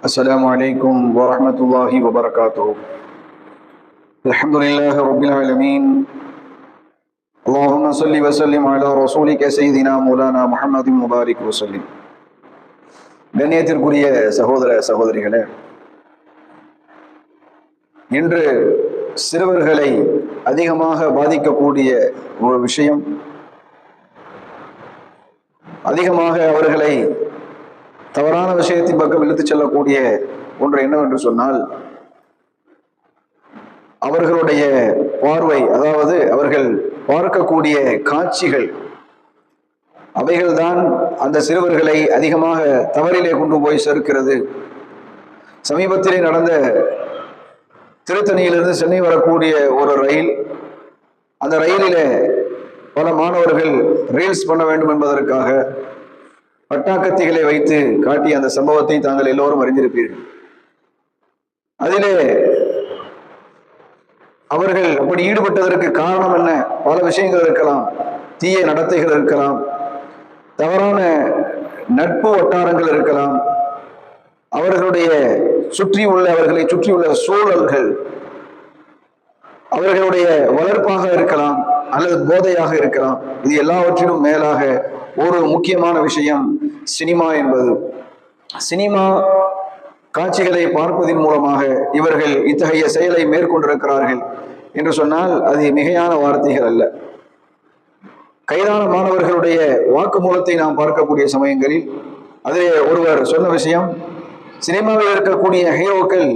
السلام عليكم ورحمة الله وبركاته. الحمد لله رب العالمين. اللهم صل وسلم على رسولك سيدنا مولانا محمد مبارك وسلم. கண்ணியத்திற்குரிய சகோதர சகோதரிகளே, இன்று சிறுவர்களை அதிகமாக பாதிக்கக்கூடிய ஒரு விஷயம், அதிகமாக அவர்களை தவறான விஷயத்தின் பக்கம் இழுத்துச் செல்லக்கூடிய ஒன்று என்னவென்று சொன்னால், அவர்களுடைய பார்வை, அதாவது அவர்கள் பார்க்கக்கூடிய காட்சிகள், அவைகள்தான் அந்த சிறுவர்களை அதிகமாக தவறிலே கொண்டு போய் சேர்க்கிறது. சமீபத்திலே நடந்த திருத்தணியிலிருந்து சென்னை வரக்கூடிய ஒரு ரயில், அந்த ரயிலிலே பல மாணவர்கள் ரீல்ஸ் பண்ண வேண்டும் என்பதற்காக பட்டாக்கத்திகளை வைத்து காட்டிய அந்த சம்பவத்தை தாங்கள் எல்லோரும் அறிந்திருப்பீர்கள். அதிலே அவர்கள் அப்படி ஈடுபட்டதற்கு காரணம் என்ன? பல விஷயங்கள் இருக்கலாம், தீய நடத்தைகள் இருக்கலாம், தவறான நட்பு வட்டாரங்கள் இருக்கலாம், அவர்களுடைய அவர்களை சுற்றியுள்ள சூழல்கள், அவர்களுடைய வளர்ப்பாக இருக்கலாம், அல்லது போதையாக இருக்கலாம். இது எல்லாவற்றிலும் மேலாக ஒரு முக்கியமான விஷயம் சினிமா என்பது. சினிமா காட்சிகளை பார்ப்பதன் மூலமாக இவர்கள் இத்தகைய செயலை மேற்கொண்டிருக்கிறார்கள் என்று சொன்னால் அது மிகையான வார்த்தைகள் அல்ல. கைதான மாணவர்களுடைய வாக்குமூலத்தை நாம் பார்க்கக்கூடிய சமயங்களில் அதிலே ஒருவர் சொன்ன விஷயம், சினிமாவில் இருக்கக்கூடிய ஹீரோக்கள்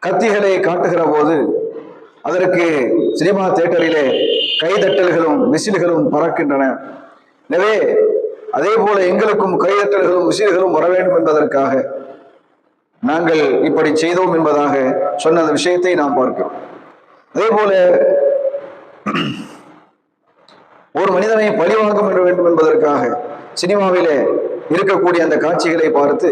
கத்திகளை காட்டுகிற போது அதற்கு சினிமா தியேட்டரிலே கைதட்டல்களும் விசில்களும் பறக்கின்றன. எனவே அதே போல எங்களுக்கும் கைதட்டல்களும் விசில்களும் வர வேண்டும் என்பதற்காக நாங்கள் இப்படி செய்தோம் என்பதாக சொன்ன அந்த விஷயத்தை நாம் பார்க்கிறோம். அதே போல ஒரு மனிதனை பழிவாங்க வேண்டும் என்பதற்காக சினிமாவிலே இருக்கக்கூடிய அந்த காட்சிகளை பார்த்து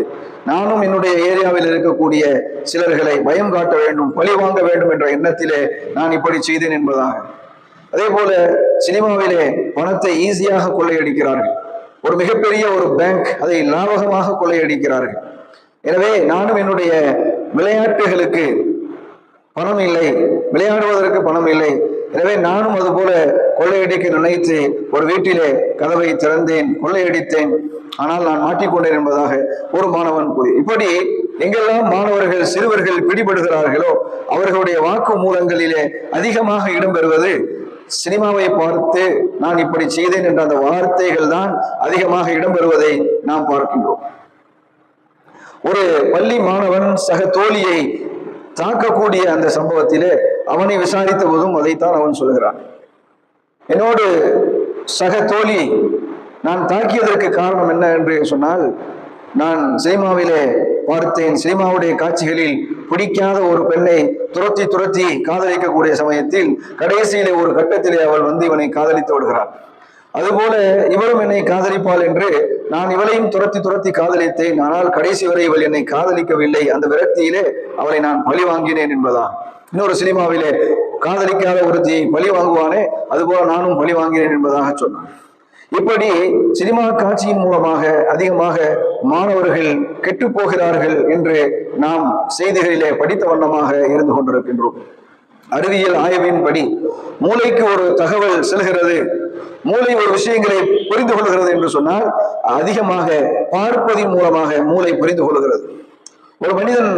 நானும் என்னுடைய ஏரியாவில் இருக்கக்கூடிய சிலர்களை பயம் காட்ட வேண்டும், பழி வாங்க வேண்டும் என்ற எண்ணத்திலே நான் இப்படி செய்தேன் என்பதாக. அதே போல சினிமாவிலே பணத்தை ஈஸியாக கொள்ளையடிக்கிறார்கள். ஒரு மிகப்பெரிய ஒரு பேங்க் அதை லாபகமாக கொள்ளையடிக்கிறார்கள். எனவே நானும் என்னுடைய விளையாட்டுகளுக்கு பணம் இல்லை, விளையாடுவதற்கு பணம் இல்லை, எனவே நானும் அது போல கொள்ளையடிக்க நினைத்து ஒரு வீட்டிலே கதவை திறந்தேன், கொள்ளையடித்தேன், ஆனால் நான் மாட்டிக்கொண்டேன் என்பதாக ஒரு மாணவன் கூறி. இப்படி எங்கெல்லாம் மாணவர்கள் சிறுவர்கள் பிடிபடுகிறார்களோ அவர்களுடைய வாக்கு மூலங்களிலே அதிகமாக இடம்பெறுவது சினிமாவை பார்த்து நான் இப்படி செய்தேன் என்ற அந்த வார்த்தைகள் தான் அதிகமாக இடம்பெறுவதை நாம் பார்க்கின்றோம். ஒரு பள்ளி மாணவன் சக தோழியை தாக்கக்கூடிய அந்த சம்பவத்திலே அவனை விசாரித்த போதும் அதைத்தான் அவன் சொல்கிறான். என்னோடு சக தோழி நான் தாக்கியதற்கு காரணம் என்ன என்று சொன்னால், நான் சினிமாவிலே பார்த்தேன், சினிமாவுடைய காட்சிகளில் பிடிக்காத ஒரு பெண்ணை துரத்தி காதலிக்கக்கூடிய சமயத்தில் கடைசியிலே ஒரு கட்டத்திலே அவள் வந்து இவனை காதலித்து விடுகிறாள். அதுபோல இவரும் என்னை காதலிப்பாள் என்று நான் இவளையும் துரத்தி காதலித்தேன். ஆனால் கடைசி வரை இவள் என்னை காதலிக்கவில்லை. அந்த விரக்தியிலே அவளை நான் பழி வாங்கினேன் என்பதா. இன்னொரு சினிமாவிலே காதலிக்காத ஒருத்தியை பழி வாங்குவானே, அதுபோல நானும் பழி வாங்கினேன் என்பதாக சொன்னான். இப்படி சினிமா காட்சியின் மூலமாக அதிகமாக மாணவர்கள் கெட்டு போகிறார்கள் என்று நாம் செய்திகளிலே படித்த வண்ணமாக இருந்து கொண்டிருக்கின்றோம். அறிவியல் ஆய்வின்படி மூளைக்கு ஒரு தகவல் செல்கிறது, மூளை ஒரு விஷயங்களை புரிந்து கொள்கிறது என்று சொன்னால் அதிகமாக பார்ப்பதின் மூலமாக மூளை புரிந்து கொள்கிறது. ஒரு மனிதன்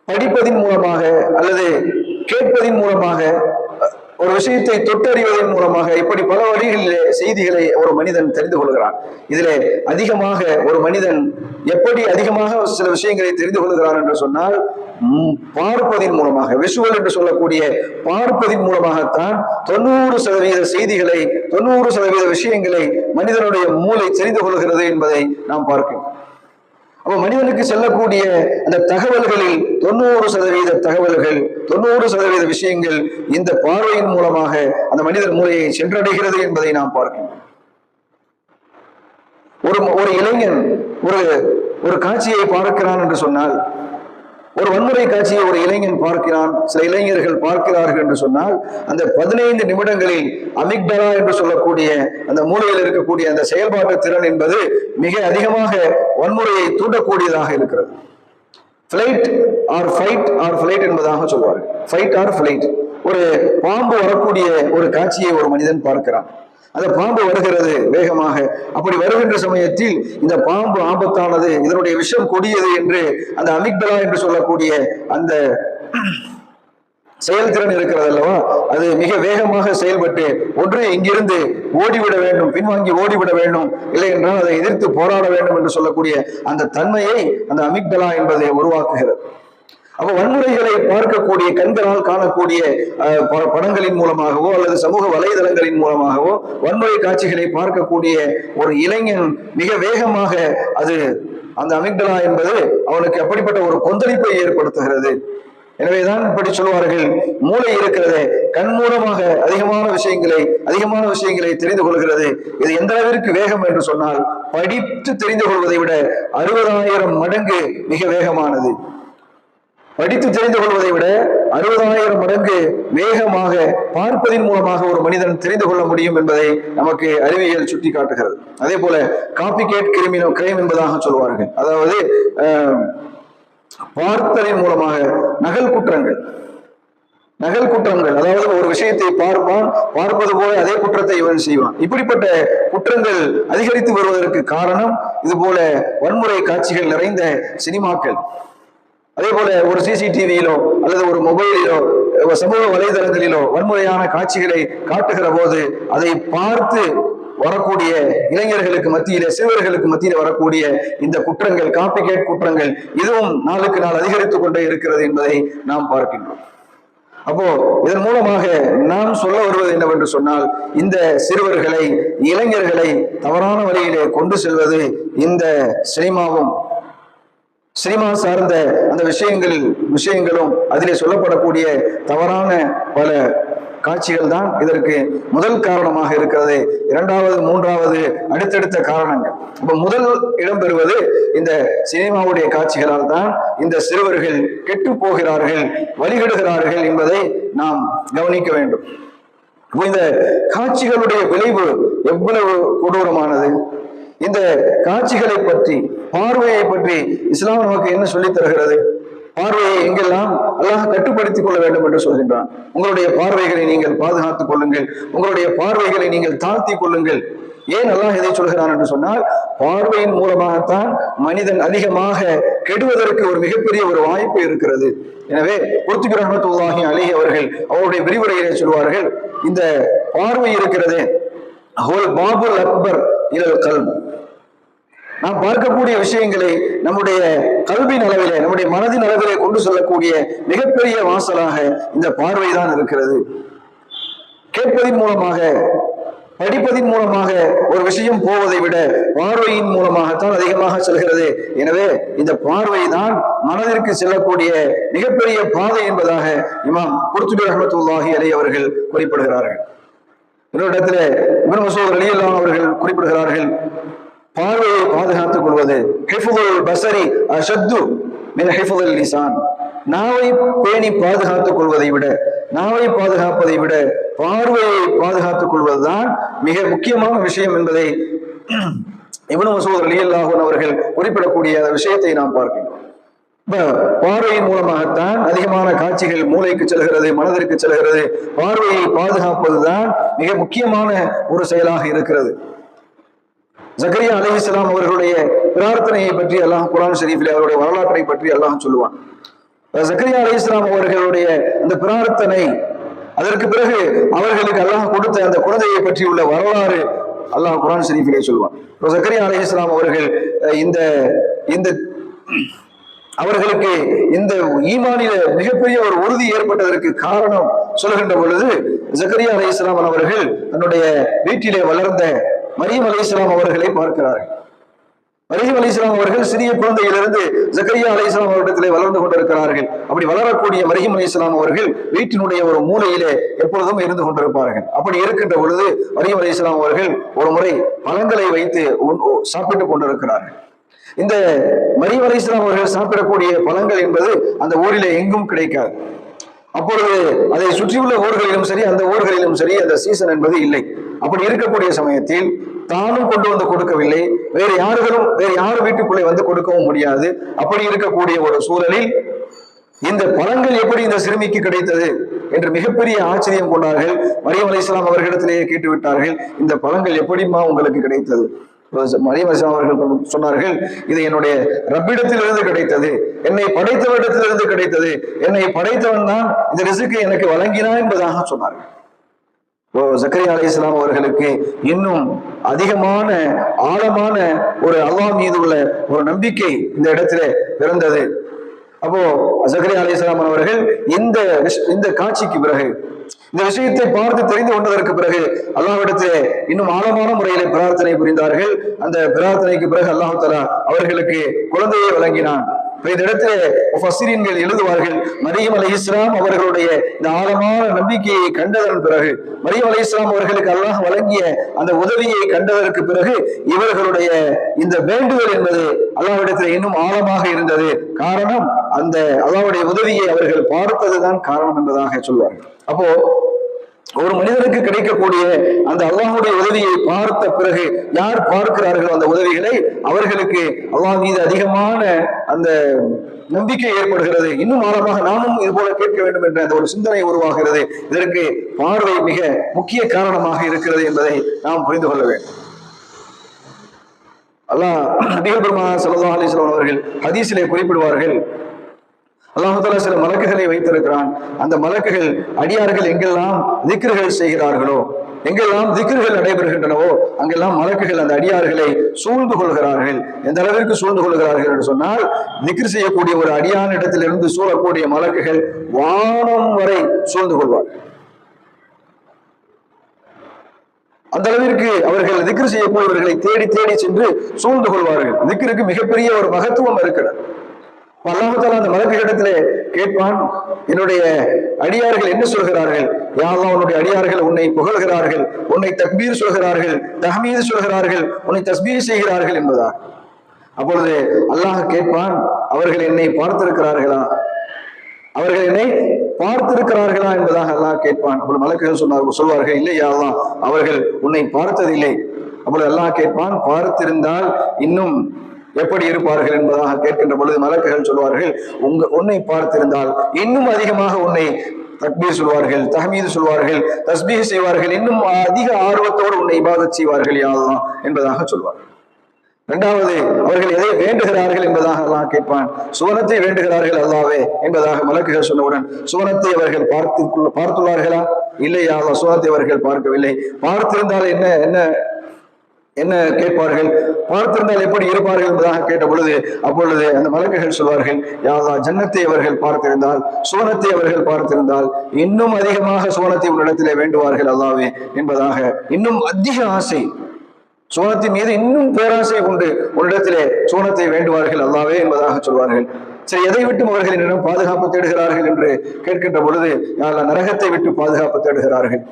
படிப்பதின் மூலமாக அல்லது கேட்பதின் மூலமாக ஒரு விஷயத்தை தொட்டறிவதன் மூலமாக இப்படி பல வழிகளிலே செய்திகளை ஒரு மனிதன் தெரிந்து கொள்கிறான். இதிலே அதிகமாக ஒரு மனிதன் எப்படி அதிகமாக சில விஷயங்களை தெரிந்து கொள்கிறான் என்று சொன்னால் பார்ப்பதின் மூலமாக, விஷுவல் என்று சொல்லக்கூடிய பார்ப்பதின் மூலமாகத்தான் 90% செய்திகளை 90% விஷயங்களை மனிதனுடைய மூளை தெரிந்து கொள்கிறது என்பதை நாம் பார்க்கிறோம். அப்ப மனிதனுக்கு செல்லக்கூடிய அந்த தகவல்களில் 90% தகவல்கள் 90% விஷயங்கள் இந்த பார்வையின் மூலமாக அந்த மனிதர் மூளையை சென்றடைகிறது என்பதை நாம் பார்க்கிறோம். ஒரு இளைஞன் ஒரு காட்சியை பார்க்கிறான் என்று சொன்னால், ஒரு வன்முறை காட்சியை ஒரு இளைஞன் பார்க்கிறான், சில இளைஞர்கள் பார்க்கிறார்கள் என்று சொன்னால், அந்த 15 நிமிடங்களில் அமிக்டலா என்று சொல்லக்கூடிய அந்த மூளையில் இருக்கக்கூடிய அந்த செயல்பாட்டு திறன் என்பது மிக அதிகமாக வன்முறையை தூண்டக்கூடியதாக இருக்கிறது. Flight or fight or flight என்பதாக சொல்வார்கள். Fight or flight. ஒரு பாம்பு வரக்கூடிய ஒரு காட்சியை ஒரு மனிதன் பார்க்கிறான். அந்த பாம்பு வருகிறது வேகமாக. அப்படி வருகின்ற சமயத்தில் இந்த பாம்பு ஆபத்தானது, இதனுடைய விஷம் கொடியது என்று அந்த அமிக்டலா என்று சொல்லக்கூடிய அந்த செயல்திறன் இருக்கிறது அல்லவா, அது மிக வேகமாக செயல்பட்டு ஒன்று இங்கிருந்து ஓடிவிட வேண்டும், பின்வாங்கி ஓடிவிட வேண்டும், இல்லை என்றால் அதை எதிர்த்து போராட வேண்டும் என்று சொல்லக்கூடிய அந்த தன்மையை அந்த அமிக்டலா என்பதை உருவாக்குகிறது. அப்ப வன்முறைகளை பார்க்கக்கூடிய, கண்களால் காணக்கூடிய படங்களின் மூலமாகவோ அல்லது சமூக வலைதளங்களின் மூலமாகவோ வன்முறை காட்சிகளை பார்க்கக்கூடிய ஒரு இளைஞன் மிக வேகமாக அது அந்த அமிக்டலா என்பது அவனுக்கு அப்படிப்பட்ட ஒரு கொந்தளிப்பை ஏற்படுத்துகிறது. எனவேதான் இப்படி சொல்வார்கள், மூளை இருக்கிறதே கண்மூலமாக அதிகமான விஷயங்களை தெரிந்து கொள்கிறது. இது எந்த அளவிற்கு வேகம் என்று சொன்னால், படித்து தெரிந்து கொள்வதை விட 60,000 மடங்கு மிக வேகமானது. படித்து தெரிந்து கொள்வதை விட 60,000 மடங்கு வேகமாக பார்ப்பதின் மூலமாக ஒரு மனிதன் தெரிந்து கொள்ள முடியும் என்பதை நமக்கு அறிவியல் சுட்டி காட்டுகிறது. அதே போல காப்பிகேட் கிரைம் என்பதாக சொல்வார்கள். அதாவது பார்த்தலின் மூலமாக நகல் குற்றங்கள், அதாவது ஒரு விஷயத்தை பார்ப்பது போல அதே குற்றத்தை இவன் செய்வான். இப்படிப்பட்ட குற்றங்கள் அதிகரித்து வருவதற்கு காரணம் இது போல வன்முறை காட்சிகள் நிறைந்த சினிமாக்கள். அதே போல ஒரு சிசிடிவியிலோ அல்லது ஒரு மொபைலிலோ சமூக வலைதளங்களிலோ வன்முறையான காட்சிகளை காட்டுகிற போது அதை பார்த்து வரக்கூடிய இளைஞர்களுக்கு மத்தியில, சிறுவர்களுக்கு மத்தியில வரக்கூடிய இந்த குற்றங்கள், காப்பிகேட் குற்றங்கள், இதுவும் நாளுக்கு நாள் அதிகரித்துக் கொண்டே இருக்கிறது என்பதை நாம் பார்க்கின்றோம். அப்போ இதன் மூலமாக நாம் சொல்ல வருவது என்னவென்று சொன்னால், இந்த சிறுவர்களை, இளைஞர்களை தவறான வழியிலே கொண்டு செல்வது இந்த சினிமா சார்ந்த அந்த விஷயங்களும் அதிலே சொல்லப்படக்கூடிய தவறான பல காட்சிகள் தான் இதற்கு முதல் காரணமாக இருக்கிறது. இரண்டாவது, மூன்றாவது அடுத்தடுத்த காரணங்கள். இப்ப முதல் இடம் பெறுவது இந்த சினிமாவுடைய காட்சிகளால் தான் இந்த சிறுவர்கள் கெட்டு போகிறார்கள், வழிகெடுகிறார்கள் என்பதை நாம் கவனிக்க வேண்டும். இந்த காட்சிகளுடைய விளைவு எவ்வளவு கொடூரமானது! இந்த காட்சிகளை பற்றி, பார்வையை பற்றி இஸ்லாம் நமக்கு என்ன சொல்லித் தருகிறது? பார்வையை எங்கெல்லாம் அல்லாஹ் கட்டுப்படுத்திக் கொள்ள வேண்டும் என்று சொல்கின்றான். உங்களுடைய பார்வைகளை நீங்கள் பாதுகாத்துக் கொள்ளுங்கள், உங்களுடைய பார்வைகளை நீங்கள் தாழ்த்திக் கொள்ளுங்கள். ஏன் அல்லாஹ் இதை சொல்கிறான் என்று சொன்னால், பார்வையின் மூலமாகத்தான் மனிதன் அதிகமாக கெடுவதற்கு ஒரு மிகப்பெரிய ஒரு வாய்ப்பு இருக்கிறது. எனவே குர்துபி ரஹ்மத்துல்லாஹி அலைஹி அவர்கள் அவருடைய விரிவுரையிலே சொல்வார்கள், இந்த பார்வை இருக்கிறதே பாபுல் அக்பர் இலல் கல்ப், நாம் பார்க்கக்கூடிய விஷயங்களை நம்முடைய கல்வியின் அளவிலே, நம்முடைய மனதின் அளவிலே கொண்டு செல்லக்கூடிய மிகப்பெரிய வாசலாக இந்த பார்வைதான் இருக்கிறது. கேட்பதின் மூலமாக, படிப்பதின் மூலமாக ஒரு விஷயம் போவதை விட பார்வையின் மூலமாகத்தான் அதிகமாக செல்கிறது. எனவே இந்த பார்வை தான் மனதிற்கு செல்லக்கூடிய மிகப்பெரிய பாதை என்பதாக இமாம் குர்துபி ரஹ்மத்துல்லாஹி அலைஹி அவர்கள் குறிப்பிடுகிறார்கள். இன்னொரு இடத்துல இப்னு மஸ்ஊத் ரலியல்லாஹு அன்ஹு அவர்கள் குறிப்பிடுகிறார்கள், பார்வையை பாதுகாத்துக் கொள்வது ஹிஃபுல் பஸரி அஷத்து மின் ஹிஃபுல் லிசான், நாவை பேணி பாதுகாத்துக் கொள்வதை விட, நாவை பாதுகாப்பதை விட பார்வையை பாதுகாத்துக் கொள்வதுதான் மிக முக்கியமான விஷயம் என்பதை இப்னு மஸ்ஊத் ரலியல்லாஹு அன்ஹு அவர்கள் குறிப்பிடக்கூடிய விஷயத்தை நாம் பார்க்கிறோம். பார்வையின் மூலமாகத்தான் அதிகமான காட்சிகள் மூளைக்கு செல்கிறது, மனதிற்கு செல்கிறது. பார்வையை பாதுகாப்பதுதான் மிக முக்கியமான ஒரு செயலாக இருக்கிறது. ஜக்கரியா அலைஹிஸ்ஸலாம் அவர்களுடைய பிரார்த்தனையை பற்றி அல்லாஹ் குர்ஆன் ஷரீஃபிலே அவருடைய வரலாற்றை பற்றி அல்லாஹ் சொல்லுவான். ஜக்கரியா அலைஹிஸ்ஸலாம் அவர்களுடைய அந்த பிரார்த்தனை, அதற்கு பிறகு அவர்களுக்கு அல்லாஹ் கொடுத்த அந்த குழந்தையை பற்றி உள்ள வரலாறு அல்லாஹ் குர்ஆன் ஷரீஃபிலே சொல்லுவான். ஜக்கரியா அலைஹிஸ்ஸலாம் அவர்கள் அவர்களுக்கு இந்த ஈமானில மிகப்பெரிய ஒரு உறுதி ஏற்பட்டதற்கு காரணம் சொல்கின்ற பொழுது, ஜக்கரியா அலைஹிஸ்ஸலாம் அவர்கள் தன்னுடைய வீட்டிலே வளர்ந்த மரியம் அலைஹிஸ்ஸலாம் அவர்களை பார்க்கிறார்கள். மரியம் அலைஹிஸ்ஸலாம் அவர்கள் சிறிய குழந்தையிலிருந்து ஜக்கரியா அலைஹிஸ்ஸலாம் அவரிடத்திலே வளர்ந்து கொண்டிருக்கிறார்கள். அப்படி வளரக்கூடிய மரியம் அலைஹிஸ்ஸலாம் அவர்கள் வீட்டினுடைய ஒரு மூலையிலே எப்பொழுதும் இருந்து கொண்டிருப்பார்கள். அப்படி இருக்கின்ற பொழுது மரியம் அலைஹிஸ்ஸலாம் அவர்கள் ஒரு முறை பழங்களை வைத்து சாப்பிட்டுக் கொண்டிருக்கிறார்கள். இந்த மரியம் அலைஹிஸ்ஸலாம் அவர்கள் சாப்பிடக்கூடிய பழங்கள் என்பது அந்த ஊரிலே எங்கும் கிடைக்காது. அப்பொழுது அதை சுற்றியுள்ள ஊர்களிலும் சரி, அந்த ஊர்களிலும் சரி அந்த சீசன் என்பது இல்லை. அப்படி இருக்கக்கூடிய சமயத்தில் தானும் கொண்டு வந்து கொடுக்கவில்லை, வேறு யார் வீட்டுக்குள்ளே வந்து கொடுக்கவும் முடியாது. அப்படி இருக்கக்கூடிய ஒரு சூழலில் இந்த பழங்கள் எப்படி இந்த சிறுமிக்கு கிடைத்தது என்று மிகப்பெரிய ஆச்சரியம் கொண்டார்கள். மரியம் அலைஹிஸ்ஸலாம் அவர்களிடத்திலேயே கேட்டுவிட்டார்கள், இந்த பழங்கள் எப்படிமா உங்களுக்கு கிடைத்தது? மரியம் அலைஹிஸ்ஸலாம் அவர்கள் சொன்னார்கள், இது என்னுடைய ரப்பிடத்திலிருந்து கிடைத்தது, என்னை படைத்தவரிடத்திலிருந்து கிடைத்தது, என்னை படைத்தவன் தான் இந்த ரிசுக்கை எனக்கு வழங்கினான் என்பதாக சொன்னார்கள். ஜக்கரியா அலைஹிஸ்ஸலாம் அவர்களுக்கு இன்னும் அதிகமான ஆழமான ஒரு அல்லாஹ் மீது உள்ள ஒரு நம்பிக்கை இந்த இடத்துல பிறந்தது. அப்போ ஜக்கரியா அலைஹிஸ்ஸலாம் அவர்கள் இந்த காட்சிக்கு பிறகு, இந்த விஷயத்தை பார்த்து தெரிந்து கொண்டதற்கு பிறகு அல்லாஹ்விடத்திலே இன்னும் ஆழமான முறையிலே பிரார்த்தனை புரிந்தார்கள். அந்த பிரார்த்தனைக்கு பிறகு அல்லாஹ் தஆலா அவர்களுக்கு குழந்தையை வழங்கினான். இந்த இடத்துல முஃபஸ்ஸிரீன்கள் எழுதுவார்கள், மரியம் அலைஹிஸ்ஸலாம் அவர்களுடைய இந்த ஆழமான நம்பிக்கையை கண்டதன் பிறகு, மரியம் அலைஹிஸ்ஸலாம் அவர்களுக்கு அல்லாஹ் வழங்கிய அந்த உதவியை கண்டதற்கு பிறகு இவர்களுடைய இந்த வேண்டுதல் என்பது அல்லாஹ்விடத்தில் இன்னும் ஆழமாக இருந்தது. காரணம், அந்த அல்லாஹ்வுடைய உதவியை அவர்கள் பார்த்ததுதான் காரணம் என்பதாக சொல்வார்கள். அப்போ ஒரு மனிதனுக்கு கிடைக்கக்கூடிய அந்த அல்லாஹ்வுடைய உதவியை பார்த்த பிறகு யார் பார்க்கிறார்களோ அந்த உதவிகளை, அவர்களுக்கு அல்லாஹ் மீது அதிகமான அந்த நம்பிக்கை ஏற்படுகிறது. இன்னும் ஆழமாக நாமும் இது போல கேட்க வேண்டும் என்ற அந்த ஒரு சிந்தனை உருவாகிறது. இதற்கு பார்வை மிக முக்கிய காரணமாக இருக்கிறது என்பதை நாம் புரிந்து கொள்ள வேண்டும். நபிகள் பெருமானார் ஸல்லல்லாஹு அலைஹி வஸல்லம் அவர்கள் ஹதீஸிலே குறிப்பிடுவார்கள், அல்லாஹ் தஆலா சில மலக்குகளை வைத்திருக்கிறான். அந்த மலக்குகள் அடியார்கள் எங்கெல்லாம் திக்ர்கள் செய்கிறார்களோ, எங்கெல்லாம் திக்ர்கள் நடைபெறுகின்றனவோ அங்கெல்லாம் மலக்குகள் அந்த அடியார்களை சூழ்ந்து கொள்கிறார்கள். எந்த அளவிற்கு சூழ்ந்து கொள்கிறார்கள் என்று சொன்னால், திக்ர் செய்யக்கூடிய ஒரு அடியான இடத்திலிருந்து சூழக்கூடிய மலக்குகள் வானம் வரை சூழ்ந்து கொள்வார்கள். அந்த அளவிற்கு அவர்கள் திக்ர் செய்யக்கூடியவர்களை தேடி தேடி சென்று சூழ்ந்து கொள்வார்கள். திக்ருக்கு மிகப்பெரிய ஒரு மகத்துவம் இருக்கிறது. அல்லாஹ் தஆலா அந்த மலக்குகளிடத்திலே கேட்பான், என்னுடைய அடியார்கள் என்ன சொல்கிறார்கள்? யா அல்லாஹ், உன்னுடைய அடியார்கள் உன்னை புகழ்கிறார்கள், உன்னை தக்பீர் சொல்கிறார்கள், தஹ்மீது சொல்கிறார்கள், உன்னை தஸ்பீஹ் செய்கிறார்கள் என்பதா. அப்பொழுது அல்லாஹ் கேட்பான், அவர்கள் என்னை பார்த்திருக்கிறார்களா? அவர்கள் என்னை பார்த்திருக்கிறார்களா என்பதாக அல்லாஹ் கேட்பான். அப்பொழுது மலக்குகள் சொல்வார்கள், இல்லை யா அல்லாஹ், அவர்கள் உன்னை பார்த்ததில்லை. அப்பொழுது அல்லாஹ் கேட்பான், பார்த்திருந்தால் இன்னும் எப்படி இருப்பார்கள் என்பதாக கேட்கின்ற பொழுது மலக்குகள் சொல்வார்கள், உன்னை பார்த்திருந்தால் இன்னும் அதிகமாக உன்னை தக்பீர் சொல்வார்கள், தஹ்மீது சொல்வார்கள், தஸ்பீஹ் செய்வார்கள், இன்னும் அதிக ஆர்வத்தோடு உன்னை இபாதத் செய்வார்கள் யா அல்லாஹ் என்பதாக சொல்வார்கள். இரண்டாவது, அவர்கள் எதை வேண்டுகிறார்கள் என்பதாக அல்லாஹ் கேட்பான். சுவனத்தை வேண்டுகிறார்கள் அல்லாஹ்வே என்பதாக மலக்குகள் சொன்னவுடன், சுவனத்தை அவர்கள் பார்த்துள்ளார்களா? இல்லை யா அல்லாஹ், சுவனத்தை அவர்கள் பார்க்கவில்லை. பார்த்திருந்தால் என்ன கேட்பார்கள்? பார்த்திருந்தால் எப்படி இருப்பார்கள் என்பதாக கேட்ட பொழுது அப்பொழுது அந்த மலக்குகள் சொல்வார்கள், யா அல்லாஹ், ஜன்னத்தை அவர்கள் பார்த்திருந்தால், சுவனத்தை அவர்கள் பார்த்திருந்தால் இன்னும் அதிகமாக சுவனத்தை உன்னிடத்திலே வேண்டுவார்கள் அல்லாஹ்வே என்பதாக, இன்னும் அதிக ஆசை, சுவனத்தின் மீது இன்னும் பேராசை கொண்டு உன்னிடத்திலே சுவனத்தை வேண்டுவார்கள் அல்லாஹ்வே என்பதாக சொல்வார்கள். சரி, எதை விட்டும் அவர்கள் என்னிடம் பாதுகாப்பு தேடுகிறார்கள் என்று கேட்கின்ற பொழுது, யா அல்லாஹ், நரகத்தை விட்டு பாதுகாப்பு தேடுகிறார்கள்,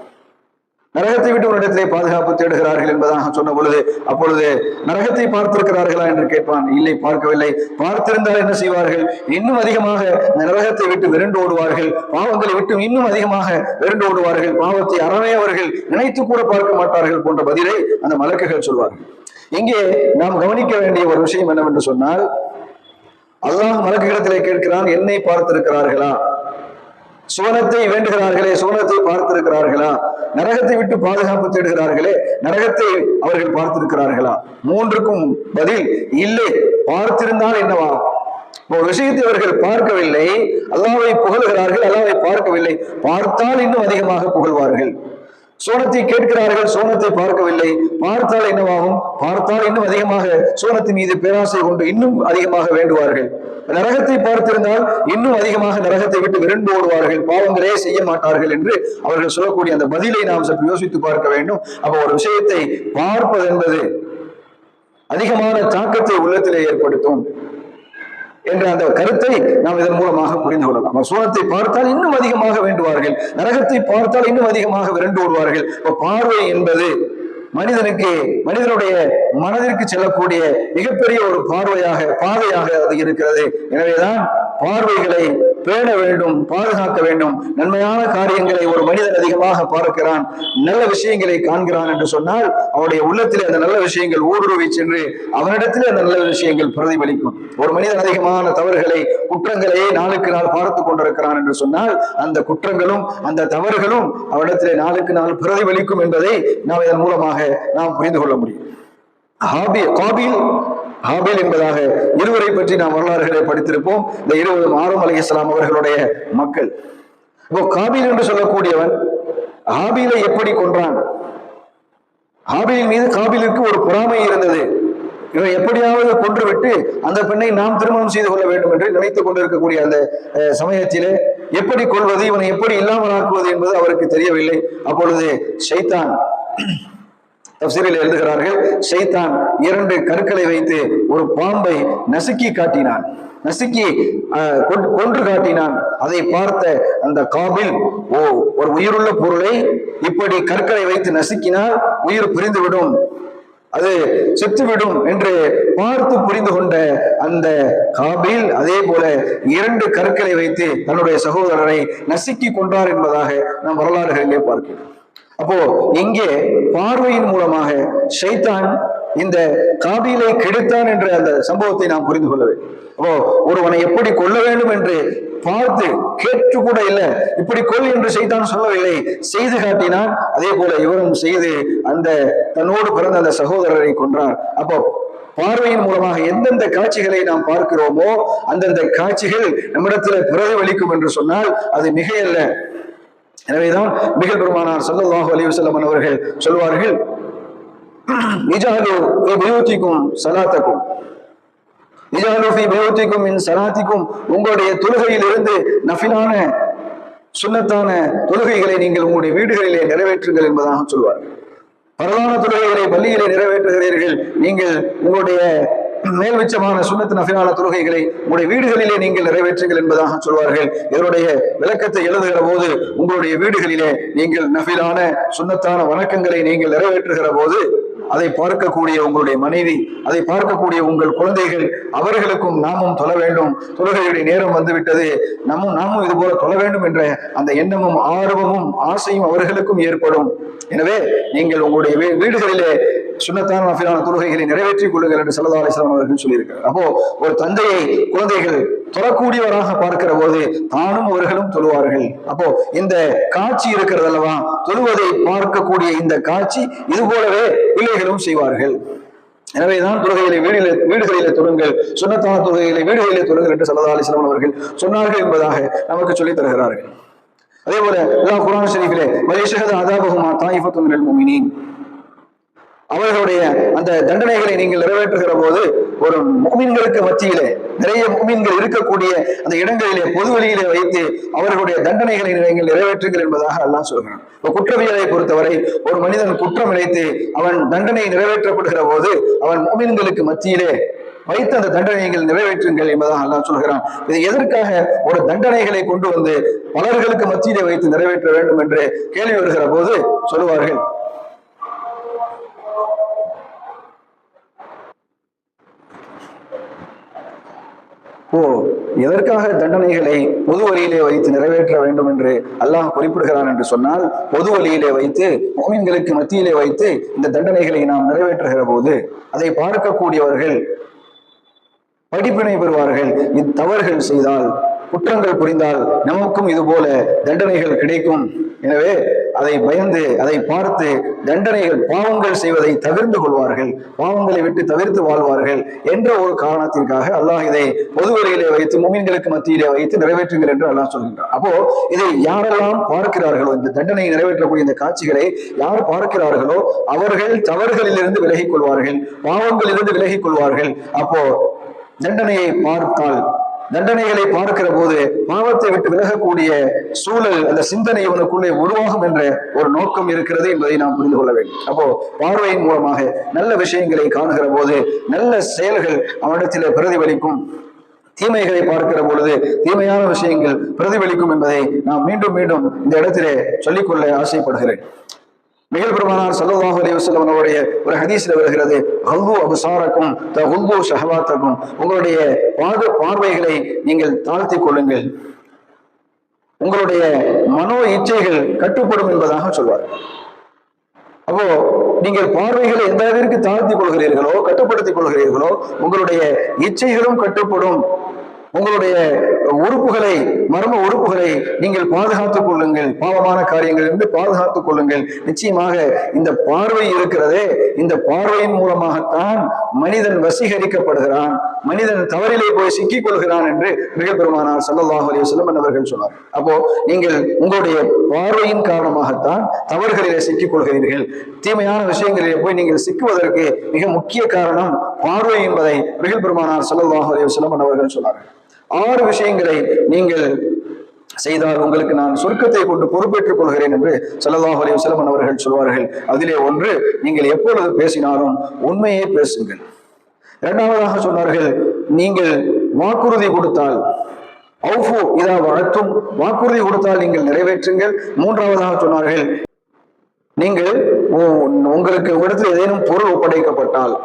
நரகத்தை விட்டு உன்னிடத்திலே பாதுகாப்பு தேடுகிறார்கள் என்பதாக சொன்ன பொழுது அப்பொழுது நரகத்தை பார்த்திருக்கிறார்களா என்று கேட்பான். இல்லை, பார்க்கவில்லை. பார்த்திருந்தால் என்ன செய்வார்கள்? இன்னும் அதிகமாக நரகத்தை விட்டு விரண்டு ஓடுவார்கள், பாவங்களை விட்டு இன்னும் அதிகமாக விரண்டு ஓடுவார்கள், பாவத்தை அறவே அவர்கள் நினைத்து கூட பார்க்க மாட்டார்கள் போன்ற பதிலை அந்த மலக்குகள் சொல்வார்கள். இங்கே நாம் கவனிக்க வேண்டிய ஒரு விஷயம் என்னவென்று சொன்னால், அல்லாஹ் மலக்குகளிடத்திலே கேட்கிறான், என்னை பார்த்திருக்கிறார்களா? சுவனத்தை வேண்டுகிறார்களே, சுவனத்தை பார்த்திருக்கிறார்களா? நரகத்தை விட்டு பாதுகாப்பு தேடுகிறார்களே, நரகத்தை அவர்கள் பார்த்திருக்கிறார்களா? மூன்றுக்கும் பதில் இல்லை. பார்த்திருந்தால் என்னவா? ஒரு விஷயத்தை அவர்கள் பார்க்கவில்லை, அல்லாஹ்வை புகழ்கிறார்கள், அல்லாஹ்வை பார்க்கவில்லை. பார்த்தால் இன்னும் அதிகமாக புகழ்வார்கள். சோனத்தை கேட்கிறார்கள், சோனத்தை பார்க்கவில்லை. பார்த்தால் என்னவாகும்? பார்த்தால் இன்னும் அதிகமாக சோனத்தின் மீது பேராசை கொண்டு இன்னும் அதிகமாக வேண்டுவார்கள். நரகத்தை பார்த்திருந்தால் இன்னும் அதிகமாக நரகத்தை விட்டு விரண்டு ஓடுவார்கள், பாவங்களே செய்ய மாட்டார்கள் என்று அவர்கள் சொல்லக்கூடிய அந்த பதிலை நாம் சற்று யோசித்து பார்க்க வேண்டும். அப்ப ஒரு விஷயத்தை பார்ப்பது என்பது அதிகமான தாக்கத்தை உள்ளத்திலே ஏற்படுத்தும் என்ற அந்த கருத்தை நாம் இதன் மூலமாக புரிந்து கொள்ளலாம். சூனத்தை பார்த்தால் இன்னும் அதிகமாக வேண்டுவார்கள், நரகத்தை பார்த்தால் இன்னும் அதிகமாக விரண்டு ஓடுவார்கள். பார்வை என்பது மனிதனுடைய மனதிற்கு செல்லக்கூடிய மிகப்பெரிய ஒரு பாதையாக அது இருக்கிறது. எனவேதான் பார்வைகளை பேண வேண்டும், பாதுகாக்க வேண்டும். நன்மையான காரியங்களை ஒரு மனிதன் அதிகமாக பார்க்கிறான், நல்ல விஷயங்களை காண்கிறான் என்று சொன்னால் அவருடைய உள்ளத்திலே அந்த நல்ல விஷயங்கள் ஊடுருவி சென்று அவனிடத்திலே அந்த நல்ல விஷயங்கள் பிரதிபலிக்கும். ஒரு மனிதன் அதிகமான தவறுகளை, குற்றங்களை நாளுக்கு நாள் பார்த்து கொண்டிருக்கிறான் என்று சொன்னால் அந்த குற்றங்களும் அந்த தவறுகளும் அவனிடத்திலே நாளுக்கு நாள் பிரதிபலிக்கும் என்பதை நாம் இதன் மூலமாக நாம் புரிந்து கொள்ள முடியும். ஹாபீல் என்பதாக இருவரை பற்றி நாம் வரலாறுகளை படித்திருப்போம். இந்த இருவரும் ஆதம் அலைஹிஸ்ஸலாம் அவர்களுடைய மக்கள். இப்போ காபீல் என்று சொல்லக்கூடியவன் ஹாபீலை எப்படி கொன்றான்? ஹாபீலின் மீது காபீலுக்கு ஒரு பொறாமை இருந்தது. இவன் எப்படியாவது கொன்றுவிட்டு அந்த பெண்ணை நாம் திருமணம் செய்து கொள்ள வேண்டும் என்று நினைத்துக் கொண்டிருக்கக்கூடிய அந்த சமயத்திலே எப்படி கொள்வது, இவனை எப்படி இல்லாமல் ஆக்குவது என்பது அவருக்கு தெரியவில்லை. அப்பொழுது ஷைத்தான், தஃசீரில் எழுதுகிறார்கள், ஷைத்தான் 2 கற்களை வைத்து ஒரு பாம்பை நசுக்கி காட்டினான், நசுக்கி கொன்று காட்டினான். அதை பார்த்த அந்த காபில், ஒரு உயிருள்ள பொருளை இப்படி கற்களை வைத்து நசுக்கினால் உயிர் பிரிந்துவிடும், அது செத்துவிடும் என்று பார்த்து புரிந்து கொண்ட அந்த காபீல் அதே போல 2 கற்களை வைத்து தன்னுடைய சகோதரரை நசுக்கி கொண்டார் என்பதாக நாம் வரலாறுகளிலே பார்க்கிறோம். அப்போ இங்கே பார்வையின் மூலமாக ஷைத்தான் இந்த காபீலை கெடுத்தான் என்ற அந்த சம்பவத்தை நாம் புரிந்து கொள்ள வேண்டும். அப்போ ஒருவனை எப்படி கொல்ல வேண்டும் என்று பார்த்து கேட்டு கூட இல்லை, இப்படி கொல் என்று ஷைத்தான் சொல்லவில்லை, செய்து காட்டினான். அதே போல இவரும் செய்து அந்த தன்னோடு பிறந்த அந்த சகோதரரை கொன்றார். அப்போ பார்வையின் மூலமாக எந்தெந்த காட்சிகளை நாம் பார்க்கிறோமோ அந்தந்த காட்சிகள் நம்மிடத்தில் பிரதிபலிக்கும் என்று சொன்னால் அது மிகையல்ல. எனவேதான் மிகல் பெருமானார் ஸல்லல்லாஹு அலைஹி வஸல்லம் அவர்கள் சொல்வார்கள், இஜஅலு ஃபீ புயூதிக்கும் ஸலாத்தக்கும், இஜஅலு ஃபீ புயூதிக்கும் மின் ஸலாத்திக்கும், உங்களுடைய தொழுகையிலிருந்து நஃபிலான சுன்னத்தான தொழுகைகளை நீங்கள் உங்களுடைய வீடுகளிலே நிறைவேற்றுங்கள் என்பதாக சொல்வார்கள். பரவான தொழுகைகளை பள்ளியிலே நிறைவேற்றுகிறீர்கள், நீங்கள் உங்களுடைய மேல்விச்சமான சுன்னத்து நஃபிலான தொழுகைகளை உங்களுடைய வீடுகளிலே நீங்கள் நிறைவேற்றுங்கள் என்பதாக சொல்வார்கள். இதனுடைய விளக்கத்தை எழுதுகிற போது, உங்களுடைய வீடுகளிலே நீங்கள் நஃபிலான சுன்னத்தான வணக்கங்களை நீங்கள் நிறைவேற்றுகிற போது அதை பார்க்கக்கூடிய உங்களுடைய மனைவி, அதை பார்க்கக்கூடிய உங்கள் குழந்தைகள், அவர்களுக்கும் நாமும் தொழ வேண்டும், தொழுகையுடைய நேரம் வந்துவிட்டது, நாமும் இது போல தொழ வேண்டும் என்ற அந்த எண்ணமும் ஆர்வமும் ஆசையும் அவர்களுக்கும் ஏற்படும். எனவே நீங்கள் உங்களுடைய வீடுகளிலே சுன்னத்தான நஃபிலான தொழுகைகளை நிறைவேற்றிக் கொள்ளுங்கள் என்று ஸல்லல்லாஹு அலைஹி வஸல்லம் அவர்கள் சொல்லியிருக்கிறார். அப்போ ஒரு தந்தையை குழந்தைகள் தொழக்கூடியவராக பார்க்கிற போது தானும் அவர்களும் தொழுவார்கள். அப்போ இந்த காட்சி இருக்கிறது அல்லவா, தொழுவதை பார்க்கக்கூடிய இந்த காட்சி இது போலவே பிள்ளைகளும் செய்வார்கள். எனவேதான் தொழுகைகளை வீடுகளிலே தொழுங்கள், சுன்னத்தான தொழுகைகளை வீடுகளிலே தொழுங்கள் என்று ஸல்லல்லாஹு அலைஹி வஸல்லம் அவர்கள் சொன்னார்கள் என்பதாக நமக்கு சொல்லித் தருகிறார்கள். அதே போல அல்லாஹ் குர்ஆன் ஷரீஃபிலே வலிஷஹத அஸாபஹுமா தாயிஃபத்துன் மினல் முஃமினீன், அவர்களுடைய அந்த தண்டனைகளை நீங்கள் நிறைவேற்றுகிற போது ஒரு முஃமின்களுக்கு மத்தியிலே, நிறைய முஃமின்கள் இருக்கக்கூடிய அந்த இடங்களிலே பொதுவெளியிலே வைத்து அவர்களுடைய தண்டனைகளை நீங்கள் நிறைவேற்றுங்கள் என்பதாக அல்லாஹ் சொல்கிறான். இப்போ குற்றவியலை பொறுத்தவரை ஒரு மனிதன் குற்றம் இழைத்து அவன் தண்டனை நிறைவேற்றப்படுகிற போது அவன் முஃமின்களுக்கு மத்தியிலே வைத்து அந்த தண்டனைகள் நிறைவேற்றுங்கள் என்பதாக அல்லாஹ் சொல்கிறான். இது எதற்காக ஒரு தண்டனைகளை கொண்டு வந்து பலர்களுக்கு மத்தியிலே வைத்து நிறைவேற்ற வேண்டும் என்று கேள்வி வருகிற போது சொல்லுவார்கள், எதற்காக தண்டனைகளை பொது வழியிலே வைத்து நிறைவேற்ற வேண்டும் என்று அல்லாஹ் குறிப்பிடுகிறான் என்று சொன்னால், பொது வழியிலே வைத்து முஃமின்களுக்கு மத்தியிலே வைத்து இந்த தண்டனைகளை நாம் நிறைவேற்றுகிற போது அதை பார்க்கக்கூடியவர்கள் படிப்பினை பெறுவார்கள். இத்தவறுகள் செய்தால், குற்றங்கள் புரிந்தால் நமக்கும் இது போல தண்டனைகள் கிடைக்கும். எனவே அதை பயந்து, அதை பார்த்து தண்டனைகள், பாவங்கள் செய்வதை தவிர்த்து கொள்வார்கள், பாவங்களை விட்டு தவிர்த்து வாழ்வார்கள் என்ற ஒரு காரணத்திற்காக அல்லாஹ் இதை பொதுவெளியிலே வைத்து முஃமின்களுக்கு மத்தியிலே வைத்து நிறைவேற்றுங்கள் என்று அல்லாஹ் சொல்கின்றார். அப்போ இதை யாரெல்லாம் பார்க்கிறார்களோ, இந்த தண்டனை நிறைவேற்றக்கூடிய இந்த காட்சிகளை யார் பார்க்கிறார்களோ அவர்கள் தவறுகளிலிருந்து விலகிக் கொள்வார்கள், பாவங்களிலிருந்து விலகிக் கொள்வார்கள். அப்போ தண்டனையை பார்த்தால், தண்டனைகளை பார்க்கிற போது பாவத்தை விட்டு விலகக்கூடிய சூழல், அந்த சிந்தனை இவனுக்குள்ளே உருவாகும் என்ற ஒரு நோக்கம் இருக்கிறது என்பதை நாம் புரிந்து கொள்ள வேண்டும். அப்போ பார்வையின் மூலமாக நல்ல விஷயங்களை காணுகிற போது நல்ல செயல்கள் அவனிடத்திலே பிரதிபலிக்கும், தீமைகளை பார்க்கிற பொழுது தீமையான விஷயங்கள் பிரதிபலிக்கும் என்பதை நாம் மீண்டும் மீண்டும் இந்த இடத்திலே சொல்லிக்கொள்ள ஆசைப்படுகிறேன். மிகல் பெருமானார் ஸல்லல்லாஹு அலைஹி வஸல்லம் அவருடைய ஒரு ஹதீஸ்ல வருகிறது, ஹல்லு அப்சாரக்கும் தகுல்லு ஷஹவாத்தக்கும், உங்களுடைய பார்வைகளை நீங்கள் தாழ்த்தி கொள்ளுங்கள், உங்களுடைய மனோ இச்சைகள் கட்டுப்படும் என்பதாக சொல்வார். அப்போ நீங்கள் பார்வைகளை எந்த அளவிற்கு தாழ்த்திக் கொள்கிறீர்களோ, கட்டுப்படுத்திக் கொள்கிறீர்களோ, உங்களுடைய இச்சைகளும் கட்டுப்படும். உங்களுடைய உறுப்புகளை, மர்ம உறுப்புகளை நீங்கள் பாதுகாத்துக் கொள்ளுங்கள், பாவமான காரியங்களிலிருந்து பாதுகாத்துக் கொள்ளுங்கள். நிச்சயமாக இந்த பார்வை இருக்கிறதே, இந்த பார்வையின் மூலமாகத்தான் மனிதன் வசீகரிக்கப்படுகிறான், மனிதன் தவறிலே போய் சிக்கிக் கொள்கிறான் என்று நபிகள் பெருமானார் ஸல்லல்லாஹு அலைஹி வஸல்லம் அவர்கள் சொன்னார். அப்போ நீங்கள் உங்களுடைய பார்வையின் காரணமாகத்தான் தவறுகளிலே சிக்கிக் கொள்கிறீர்கள். தீமையான விஷயங்களிலே போய் நீங்கள் சிக்குவதற்கு மிக முக்கிய காரணம் பார்வை என்பதை நபிகள் பெருமானார் ஸல்லல்லாஹு அலைஹி வஸல்லம் அவர்கள் சொன்னார்கள். 6 விஷயங்களை நீங்கள் செய்தால் உங்களுக்கு நான் சொர்க்கத்தை கொண்டு பொறுப்பேற்றுக் கொள்கிறேன் என்று ஸல்லல்லாஹு அலைஹி வஸல்லம் அவர்கள் சொல்வார்கள். அதிலே ஒன்று, நீங்கள் எப்பொழுது பேசினாலும் உண்மையை பேசுங்கள். இரண்டாவதாக சொன்னார்கள், நீங்கள் வாக்குறுதி கொடுத்தால் அவுஃபு இதா வஅதும், வாக்குறுதி கொடுத்தால் நீங்கள் நிறைவேற்றுங்கள். மூன்றாவதாக சொன்னார்கள், நீங்கள் உங்களுக்கு உங்களிடத்தில் ஏதேனும் பொருள் ஒப்படைக்கப்பட்டால்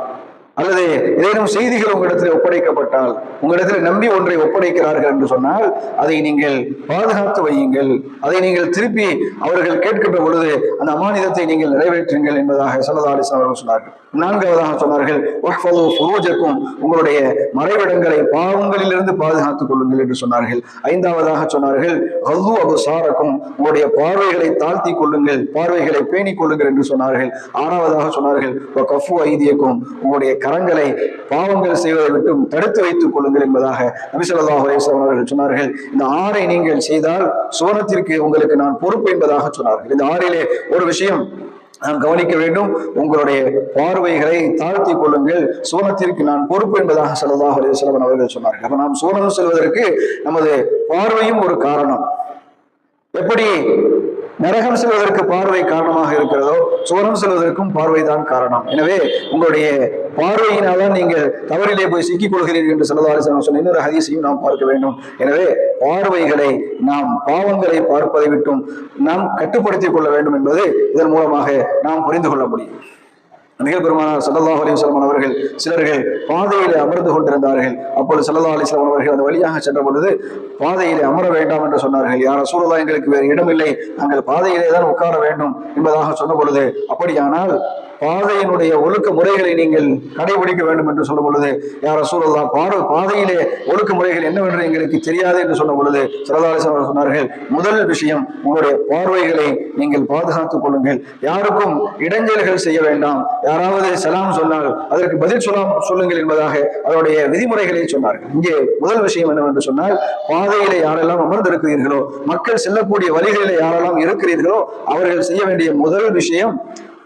அல்லது ஏதேனும் செய்திகள் உங்களிடத்தில் ஒப்படைக்கப்பட்டால், உங்களிடத்தில் நம்பி ஒன்றை ஒப்படைக்கிறார்கள் என்று சொன்னால் அதை நீங்கள் பாதுகாத்து வையுங்கள், அதை நீங்கள் திருப்பி அவர்கள் கேட்கின்ற பொழுது அந்த அமானிதத்தை நீங்கள் நிறைவேற்றுங்கள் என்பதாக ஸல்லல்லாஹு அலைஹி வஸல்லம் அவர்கள் சொன்னார்கள். நான்காவதாக சொன்னார்கள், வஹ்ஃபது ஃபுரூஜக்கும், உங்களுடைய மறைவிடங்களை பாவங்களிலிருந்து பாதுகாத்துக் கொள்ளுங்கள் என்று சொன்னார்கள். ஐந்தாவதாக சொன்னார்கள், கல்லு அபுசாரக்கும், உங்களுடைய பார்வைகளை தாழ்த்தி கொள்ளுங்கள், பார்வைகளை பேணிக் கொள்ளுங்கள் என்று சொன்னார்கள். ஆறாவதாக சொன்னார்கள், கஃபு ஐதியக்கும், உங்களுடைய கரங்களை பாவங்கள் செய்வதை விட்டு தடுத்து வைத்துக் கொள்ளுங்கள் என்பதாக நபி ஸல்லல்லாஹு அலைஹி வஸல்லம் அவர்கள் சொன்னார்கள். இந்த 6ஐ நீங்கள் செய்தால் சுவனத்திற்கு உங்களுக்கு நான் பொறுப்பு என்பதாக சொன்னார்கள். இந்த 6லே ஒரு விஷயம் நாம் கவனிக்க வேண்டும், உங்களுடைய பார்வைகளை தாழ்த்தி கொள்ளுங்கள், சுவனத்திற்கு நான் பொறுப்பு என்பதாக ஸல்லல்லாஹு அலைஹி வஸல்லம் அவர்கள் சொன்னார்கள். அப்ப நாம் சுவனம் செல்வதற்கு நமது பார்வையும் ஒரு காரணம். எப்படி நரகம் செல்வதற்கு பார்வை காரணமாக இருக்கிறதோ, சுவனம் செல்வதற்கும் பார்வைதான் காரணம். எனவே உங்களுடைய பார்வையினால்தான் நீங்கள் தவறிலே போய் சிக்கிக் கொள்கிறீர்கள் என்று ஸல்லல்லாஹு அலைஹி வஸல்லம் சொன்ன இன்னொரு ஹதீஸையும் நாம் பார்க்க வேண்டும். எனவே பார்வைகளை நாம் பாவங்களை பார்ப்பதை விட்டும் நாம் கட்டுப்படுத்திக் கொள்ள வேண்டும் என்பது இதன் மூலமாக நாம் புரிந்து கொள்ள முடியும். நபிகள் பெருமானார் ஸல்லல்லாஹு அலைஹி வஸல்லம் அவர்கள் சிலர்கள் பாதையிலே அமர்ந்து கொண்டிருந்தார்கள். அப்பொழுது ஸல்லல்லாஹு அலைஹி வஸல்லம் அவர்கள் அந்த வழியாக சென்ற பொழுது பாதையிலே அமர வேண்டாம் என்று சொன்னார்கள். யா ரசூலுல்லாஹ், எங்களுக்கு வேறு இடமில்லை, நாங்கள் பாதையிலே தான் உட்கார வேண்டும் என்பதாக சொன்ன பொழுது, அப்படியானால் பாதையினுடைய ஒழுக்க முறைகளை நீங்கள் கடைபிடிக்க வேண்டும் என்று சொல்லும் பொழுது, யா ரசூலுல்லாஹ், பாதையிலே ஒழுக்க முறைகள் என்னவென்று எங்களுக்கு தெரியாது என்று சொன்ன பொழுது ஸல்லல்லாஹு அலைஹி வஸல்லம் சொன்னார்கள், முதல் விஷயம், உங்களுடைய பார்வைகளை நீங்கள் பாதுகாத்துக் கொள்ளுங்கள், யாருக்கும் இடைஞ்சல்கள் செய்ய வேண்டாம், யாராவது சலாம் சொன்னால் அதற்கு பதில் சொல்லுங்கள் என்பதாக அதனுடைய விதிமுறைகளை சொன்னார்கள். இங்கே முதல் விஷயம் என்னவென்று சொன்னால், பாதையிலே யாரெல்லாம் அமர்ந்திருக்கிறீர்களோ, மக்கள் செல்லக்கூடிய வழிகளிலே யாரெல்லாம் இருக்கிறீர்களோ, அவர்கள் செய்ய வேண்டிய முதல் விஷயம்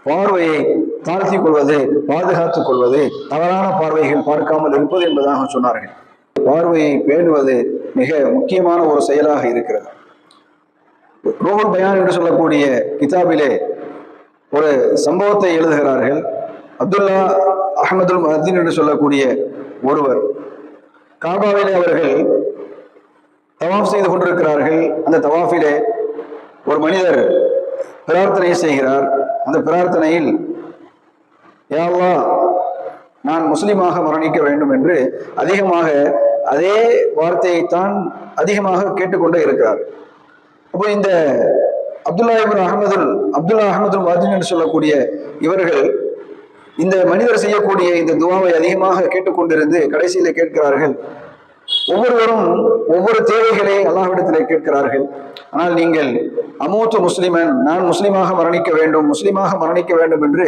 பார்வையை தாழ்த்திக் கொள்வது, பாதுகாத்துக் கொள்வது, தவறான பார்வைகள் பார்க்காமல் இருப்பது என்பதாக சொன்னார்கள். பார்வையை பேணுவது மிக முக்கியமான ஒரு செயலாக இருக்கிறது. ரூஹுல் பயான் என்று சொல்லக்கூடிய கிதாபிலே ஒரு சம்பவத்தை எழுதுகிறார்கள். அப்துல்லா அஹ்மதுல் முஅத்தின் என்று சொல்லக்கூடிய ஒருவர் காபாவிலே அவர்கள் தவாஃப் செய்து கொண்டிருக்கிறார்கள். அந்த தவாஃபிலே ஒரு மனிதர் பிரார்த்தனை செய்கிறார். அந்த பிரார்த்தனையில், யா அல்லாஹ், நான் முஸ்லிமாக மரணிக்க வேண்டும் என்று அதிகமாக அதே வார்த்தையைத்தான் அதிகமாக கேட்டுக்கொண்டே இருக்கிறார். அப்போ இந்த அப்துல்லா அஹ்மதுல் முஅத்தின் என்று சொல்லக்கூடிய இவர்கள் இந்த மனிதர் செய்யக்கூடிய இந்த துவாவை அதிகமாக கேட்டுக்கொண்டிருந்து கடைசியிலே கேட்கிறார்கள். ஒவ்வொருவரும் ஒவ்வொரு தேவைகளை அல்லாஹ்விடத்திலே கேட்கிறார்கள். ஆனால் நீங்கள் அமூத்து முஸ்லிமன், நான் முஸ்லிமாக மரணிக்க வேண்டும் என்று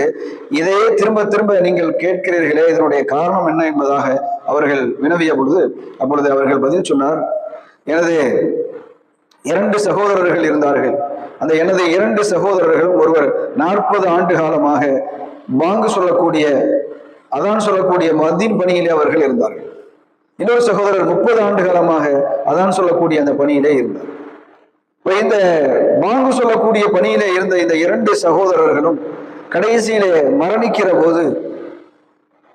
இதையே திரும்ப திரும்ப நீங்கள் கேட்கிறீர்களே, இதனுடைய காரணம் என்ன என்பதாக அவர்கள் வினவிய பொழுது, அப்பொழுது அவர்கள் பதில் சொன்னார், எனது 2 சகோதரர்கள் இருந்தார்கள். அந்த எனது 2 சகோதரர்களும், ஒருவர் 40 ஆண்டு காலமாக பாங்கு சொல்லக்கூடிய, அதான் சொல்லக்கூடிய முஅத்தின் பணியிலே அவர்கள் இருந்தார்கள். இன்னொரு சகோதரர் 30 ஆண்டு காலமாக அதான் சொல்லக்கூடிய அந்த பணியிலே இருந்தார். இந்த பாங்கு சொல்லக்கூடிய பணியிலே இருந்த இந்த 2 சகோதரர்களும் கடைசியிலே மரணிக்கிற போது,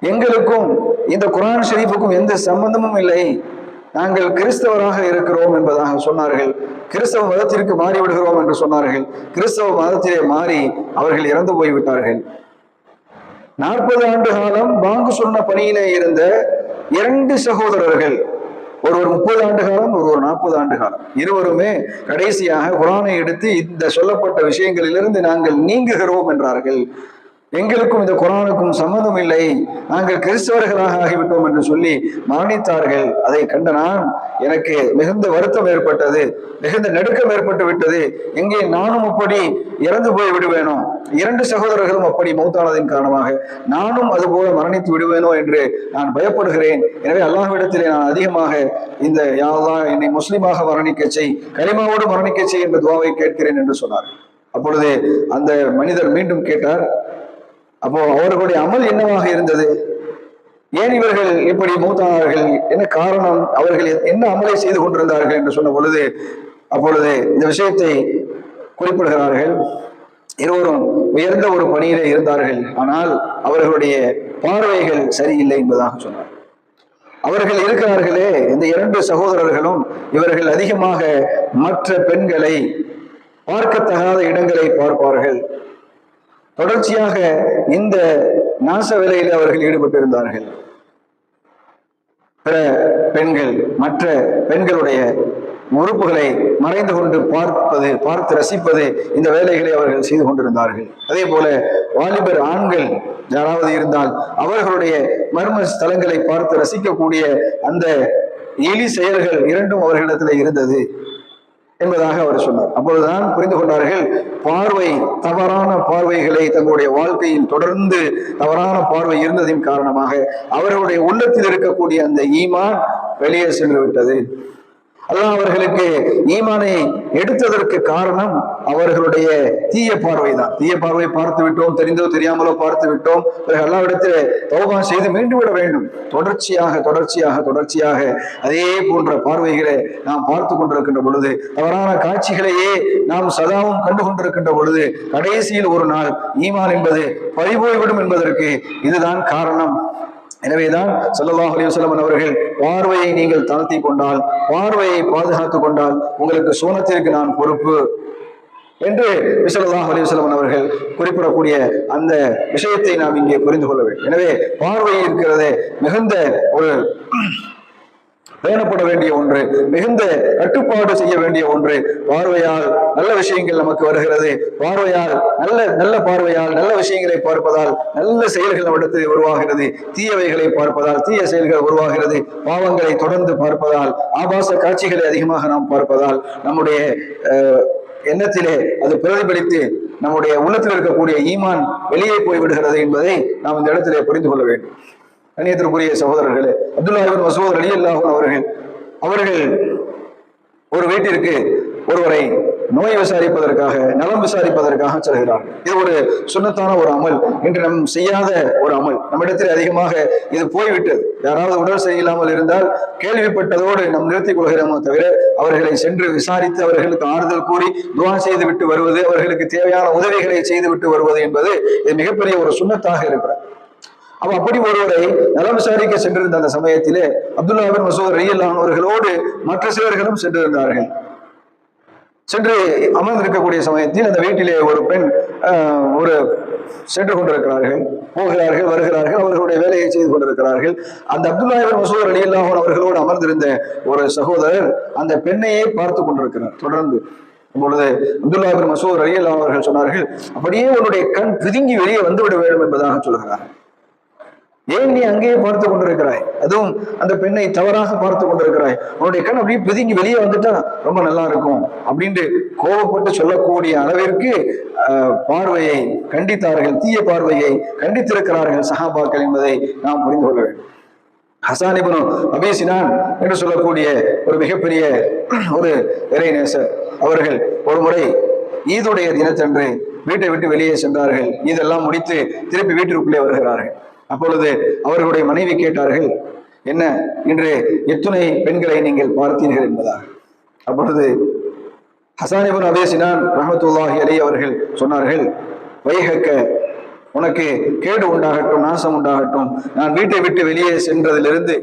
எங்களுக்கும் இந்த குர்ஆன் ஷரீஃபுக்கும் எந்த சம்பந்தமும் இல்லை, நாங்கள் கிறிஸ்தவராக இருக்கிறோம் என்பதாக சொன்னார்கள். கிறிஸ்தவ மதத்திற்கு மாறிவிடுகிறோம் என்று சொன்னார்கள். கிறிஸ்தவ மதத்திலே மாறி அவர்கள் இறந்து போய்விட்டார்கள். 40 ஆண்டு காலம் பாங்கு சொன்ன பணியிலே இருந்த 2 சகோதரர்கள், ஒருவர் 30 ஆண்டு காலம், ஒருவர் 40 ஆண்டு காலம். இருவருமே கடைசியாக குர்ஆனை எடுத்து இந்த சொல்லப்பட்ட விஷயங்களிலிருந்து நாங்கள் நீங்குகிறோம் என்றார்கள். எங்களுக்கும் இந்த குர்ஆனுக்கும் சம்மதம் இல்லை, நாங்கள் கிறிஸ்தவர்களாக ஆகிவிட்டோம் என்று சொல்லி மரணித்தார்கள். அதை கண்ட நான் எனக்கு மிகுந்த வருத்தம் ஏற்பட்டது, மிகுந்த நடுக்கம் ஏற்பட்டு விட்டது. எங்கே நானும் அப்படி இறந்து போய் விடுவேனோ, 2 சகோதரர்களும் அப்படி மௌத்தானதின் காரணமாக நானும் அதுபோல மரணித்து விடுவேனோ என்று நான் பயப்படுகிறேன். எனவே அல்லாஹ்விடத்திலே நான் அதிகமாக இந்த யா அல்லாஹ் என்னை முஸ்லிமாக மரணிக்க செய், கலிமாவோடு மரணிக்க செய் என்ற துஆவை கேட்கிறேன் என்று சொன்னார். அப்பொழுது அந்த மனிதர் மீண்டும் கேட்டார், அப்போ அவர்களுடைய அமல் என்னவாக இருந்தது, ஏன் இவர்கள் இப்படி மூத்தானார்கள், என்ன காரணம், அவர்கள் என்ன அமலை செய்து கொண்டிருந்தார்கள் என்று சொன்ன பொழுது அப்பொழுது இந்த விஷயத்தை குறிப்பிடுகிறார்கள். இருவரும் உயர்ந்த ஒரு பணியிலே இருந்தார்கள், ஆனால் அவர்களுடைய பார்வைகள் சரியில்லை என்பதாக சொன்னார். அவர்கள் இருக்கிறார்களே, இந்த 2 சகோதரர்களும் இவர்கள் அதிகமாக மற்ற பெண்களை பார்க்கத்தகாத இடங்களை பார்ப்பார்கள். தொடர்ச்சியாக இந்த நாச வேலையில் அவர்கள் ஈடுபட்டிருந்தார்கள். பிற பெண்கள் மற்ற பெண்களுடைய உறுப்புகளை மறைந்து கொண்டு பார்த்து ரசிப்பது, இந்த வேலைகளை அவர்கள் செய்து கொண்டிருந்தார்கள். அதே போல வாலிபர் ஆண்கள் யாராவது இருந்தால் அவர்களுடைய மர்ம ஸ்தலங்களை பார்த்து ரசிக்கக்கூடிய அந்த இழி செயல்கள் 2ம் அவர்களிடத்தில் இருந்தது என்பதாக அவர் சொன்னார். அப்பொழுதுதான் புரிந்து கொண்டார்கள், பார்வை தவறான பார்வைகளை தங்களுடைய வாழ்க்கையில் தொடர்ந்து தவறான பார்வை இருந்ததின் காரணமாக அவர்களுடைய உள்ளத்தில் இருக்கக்கூடிய அந்த ஈமான் வெளியே சென்று விட்டது. அல்லாஹ் அவர்களுக்கு ஈமானை எடுத்ததற்கு காரணம் அவர்களுடைய தீய பார்வை தான். தீய பார்வை பார்த்து விட்டோம், தெரிந்தோ தெரியாமலோ பார்த்து விட்டோம், பிறகு அல்லாஹ்விடத்தில் தௌபா செய்து மீண்டு விட வேண்டும். தொடர்ச்சியாக அதே போன்ற பார்வைகளை நாம் பார்த்து கொண்டிருக்கின்ற பொழுது, தவறான காட்சிகளையே நாம் சதாவும் கண்டு கொண்டிருக்கின்ற பொழுது கடைசியில் ஒரு நாள் ஈமான் என்பது பறிபோய்விடும் என்பதற்கு இதுதான் காரணம். எனவேதான் ஸல்லல்லாஹு அலைஹி வஸல்லம் அவர்கள், பார்வையை நீங்கள் தாழ்த்தி கொண்டால், பார்வையை பாதுகாத்துக் கொண்டால் உங்களுக்கு சோனத்திற்கு நான் பொறுப்பு என்று ஸல்லல்லாஹு அலைஹி வஸல்லம் அவர்கள் குறிப்பிடக்கூடிய அந்த விஷயத்தை நாம் இங்கே புரிந்து கொள்ள வேண்டும். எனவே பார்வை இருக்கிறதே மிகுந்த ஒரு பேணப்பட வேண்டிய ஒன்று, மிகுந்த கட்டுப்பாடு செய்ய வேண்டிய ஒன்று. பார்வையால் நல்ல விஷயங்கள் நமக்கு வருகிறது, பார்வையால் நல்ல பார்வையால் நல்ல விஷயங்களை பார்ப்பதால் நல்ல செயல்கள் நம்மிடத்தில் உருவாகிறது, தீயவைகளை பார்ப்பதால் தீய செயல்கள் உருவாகிறது, பாவங்களை தொடர்ந்து பார்ப்பதால், ஆபாச காட்சிகளை அதிகமாக நாம் பார்ப்பதால் நம்முடைய எண்ணத்திலே அது பிரதிபலித்து நம்முடைய உள்ளத்தில் இருக்கக்கூடிய ஈமான் வெளியே போய்விடுகிறது என்பதை நாம் இந்த இடத்திலே புரிந்து கொள்ள வேண்டும். கண்ணியத்திற்குரிய சகோதரர்களே, அப்துல்லாஹ் இப்னு மஸ்ஊத் ரலியல்லாஹு அன்ஹு அவர்கள் ஒரு வீட்டிற்கு ஒருவரை நோய் விசாரிப்பதற்காக, நலம் விசாரிப்பதற்காக செல்கிறார்கள். இது ஒரு சுன்னத்தான ஒரு அமல், இன்று நம் செய்யாத ஒரு அமல். நம்மிடத்தில் அதிகமாக இது போய்விட்டது. யாராவது உடல் சரியில்லாமல் இருந்தால் கேள்விப்பட்டதோடு நம் நிறுத்திக் கொள்கிறோமோ தவிர அவர்களை சென்று விசாரித்து அவர்களுக்கு ஆறுதல் கூறி துஆ செய்து விட்டு வருவது, அவர்களுக்கு தேவையான உதவிகளை செய்து விட்டு வருவது என்பது இது மிகப்பெரிய ஒரு சுன்னத்தாக இருக்கிறது. அப்படி ஒருவரை நலம் விசாரிக்க சென்றிருந்த அந்த சமயத்திலே அப்துல்லாஹ் இப்னு மஸ்ஊத் ரலியல்லாஹு அன்ஹு அவர்களோடு மற்ற சிலர்களும் சென்றிருந்தார்கள். சென்று அமர்ந்திருக்கக்கூடிய சமயத்தில் அந்த வீட்டிலே ஒரு பெண் ஒரு சென்று கொண்டிருக்கிறார்கள், போகிறார்கள், வருகிறார்கள், அவர்களுடைய வேலையை செய்து கொண்டிருக்கிறார்கள். அந்த அப்துல்லாஹ் இப்னு மஸ்ஊத் ரலியல்லாஹு அன்ஹு அவர்களோடு அமர்ந்திருந்த ஒரு சகோதரர் அந்த பெண்ணையே பார்த்து கொண்டிருக்கிறார் தொடர்ந்து. அப்பொழுது அப்துல்லாஹ் இப்னு மஸ்ஊத் ரலியல்லாஹு அன்ஹு அவர்கள் சொன்னார்கள், அப்படியே உன்னுடைய கண் பிதுங்கி வெளியே வந்துவிட வேண்டும் என்பதாக சொல்கிறார். ஏன் நீ அங்கேயே பார்த்து கொண்டிருக்கிறாய், அதுவும் அந்த பெண்ணை தவறாக பார்த்து கொண்டிருக்கிறாய், உன்னுடைய கண் அப்படியே பிதுங்கி வெளியே வந்துட்டா ரொம்ப நல்லா இருக்கும் அப்படின்ட்டு கோபப்பட்டு சொல்லக்கூடிய அளவிற்கு பார்வையை கண்டித்தார்கள், தீய பார்வையை கண்டித்திருக்கிறார்கள் சஹாபாக்கள் என்பதை நாம் புரிந்து கொள்ள வேண்டும். ஹஸான் இப்னு அபீ சினான் என்று சொல்லக்கூடிய ஒரு மிகப்பெரிய ஒரு இறைநேசர் அவர்கள் ஒரு முறை ஈதுடைய தினத்தன்று வீட்டை விட்டு வெளியே சென்றார்கள். இதெல்லாம் முடித்து திருப்பி வீட்டிற்குள்ளே வருகிறார்கள். அப்பொழுது அவர்களுடைய மனைவி கேட்டார்கள், என்ன இன்று எத்துணை பெண்களை நீங்கள் பார்த்தீர்கள் என்பதாக. அப்பொழுது ஹஸான் இப்னு அபீ சினான் ரஹ்மத்துல்லாஹி அலைஹி அவர்கள் சொன்னார்கள், வைஹக்க, உனக்கு கேடு உண்டாகட்டும், நாசம் உண்டாகட்டும். நான் வீட்டை விட்டு வெளியே சென்றதிலிருந்து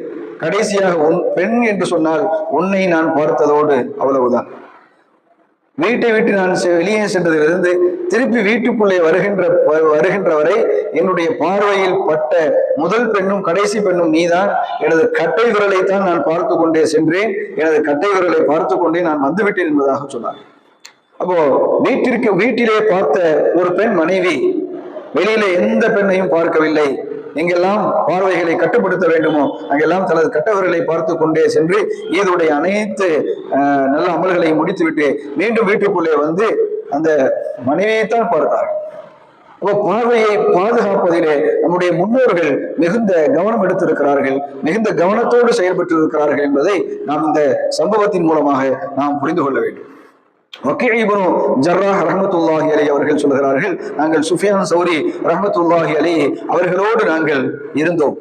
கடைசியாக பெண் என்று சொன்னால் உன்னை நான் பார்த்ததோடு அவ்வளவுதான். வீட்டை விட்டு நான் வெளியே சென்றதிலிருந்து திருப்பி வீட்டுக்குள்ளே வருகின்ற வரை என்னுடைய பார்வையில் பட்ட முதல் பெண்ணும் கடைசி பெண்ணும் நீதான். எனது கட்டை விரலைத்தான் நான் பார்த்து கொண்டே சென்றேன், எனது கட்டை விரலை பார்த்து கொண்டே நான் வந்துவிட்டேன் என்பதாக சொன்னார். அப்போ வீட்டிலே பார்த்த ஒரு பெண் மனைவி வெளியில எந்த பெண்ணையும் பார்க்கவில்லை. எங்கெல்லாம் பார்வைகளை கட்டுப்படுத்த வேண்டுமோ அங்கெல்லாம் தனது கட்டவர்களை பார்த்து கொண்டே சென்று ஈதுடைய அனைத்து நல்ல அமல்களையும் முடித்துவிட்டு மீண்டும் வீட்டுக்குள்ளே வந்து அந்த மனைவியைத்தான் பார்த்தார். அப்போ பார்வையை பாதுகாப்பதிலே நம்முடைய முன்னோர்கள் மிகுந்த கவனம் எடுத்திருக்கிறார்கள், மிகுந்த கவனத்தோடு செயல்பட்டு இருக்கிறார்கள் என்பதை நாம் இந்த சம்பவத்தின் மூலமாக நாம் புரிந்து கொள்ள வேண்டும். வக்கீல் இப்னு ஜர்ராஹ் ரஹ்மத்துல்லாஹி அலைஹி அவர்கள் சொல்கிறார்கள், நாங்கள் சுஃபியான் சௌரி ரஹ்மத்துல்லாஹி அலைஹி அவர்களோடு நாங்கள் இருந்தோம்.